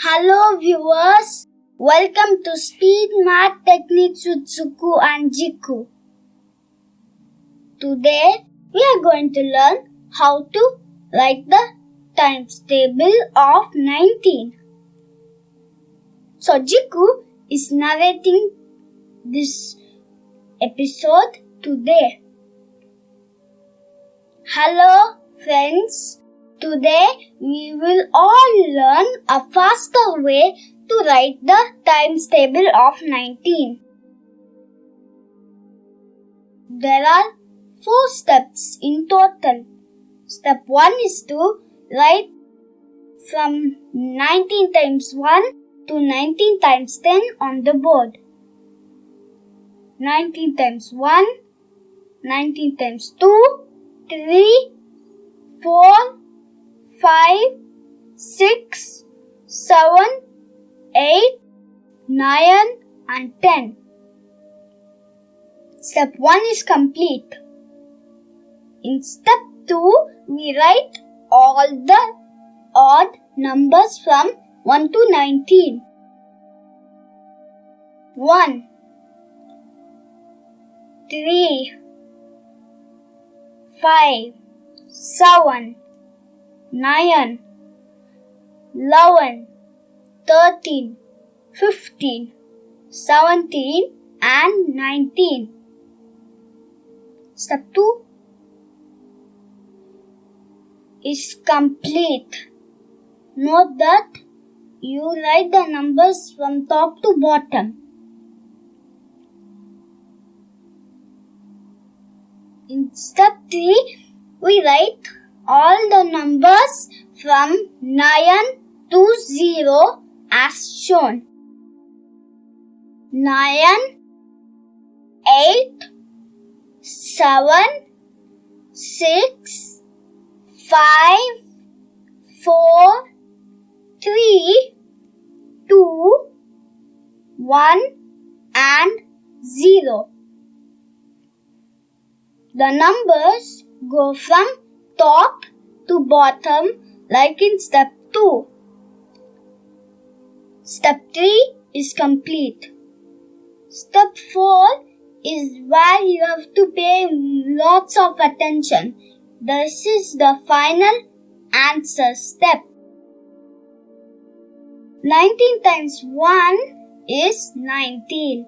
Hello viewers, welcome to Speed Math Techniques with Jikku and Jikku. Today we are going to learn how to write the times table of 19. So Jikku is narrating this episode today. Hello friends. Today we will all learn a faster way to write the times table of 19. There are 4 steps in total. Step 1 is to write from 19 times 1 to 19 times 10 on the board. 19 times 1, 19 times 2, 3, 4, 5, 6, 7, 8, 9 and 10. Step 1 is complete. In step 2, we write all the odd numbers from 1 to 19. 1, 3, 5, 7, 9, 11, 13, 15, 17 and 19. Step 2 is complete. Note that you write the numbers from top to bottom. In step 3, we write all the numbers from 9 to 0 as shown. 9, 8, 7, 6, 5, 4, 3, 2, 1 and 0. The numbers go from top to bottom like in step 2. Step 3 is complete. Step 4 is where you have to pay lots of attention. This is the final answer step. 19 times 1 is 19.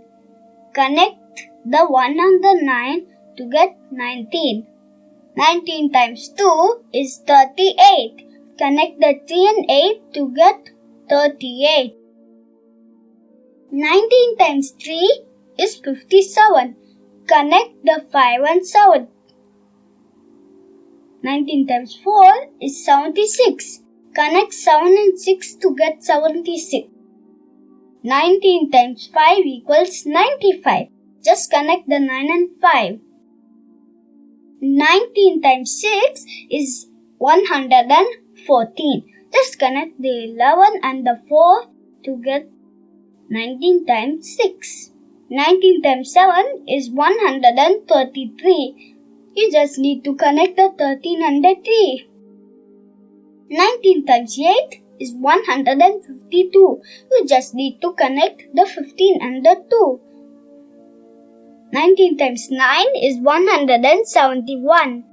Connect the 1 and the 9 to get 19. 19 times 2 is 38. Connect the 3 and 8 to get 38. 19 times 3 is 57. Connect the 5 and 7. 19 times 4 is 76. Connect 7 and 6 to get 76. 19 times 5 equals 95. Just connect the 9 and 5. 19 times 6 is 114. Just connect the 11 and the 4 to get 19 times 6. 19 times 7 is 133. You just need to connect the 13 and the 3. 19 times 8 is 152. You just need to connect the 15 and the 2. 19 times 9 is 171.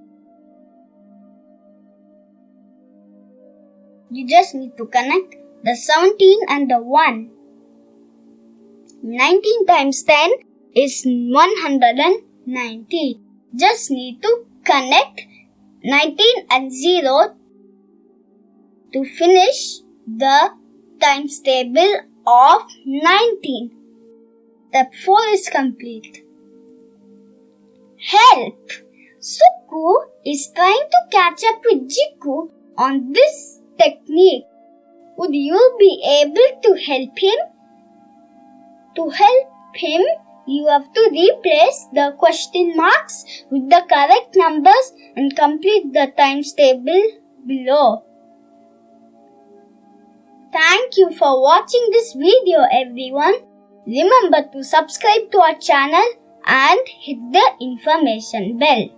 You just need to connect the 17 and the 1. 19 times 10 is 190. Just need to connect 19 and 0 to finish the times table of 19. Step 4 is complete. Help! Jikku is trying to catch up with Jikku on this technique. Would you be able to help him? To help him, you have to replace the question marks with the correct numbers and complete the times table below. Thank you for watching this video, everyone. Remember to subscribe to our channel and hit the information bell.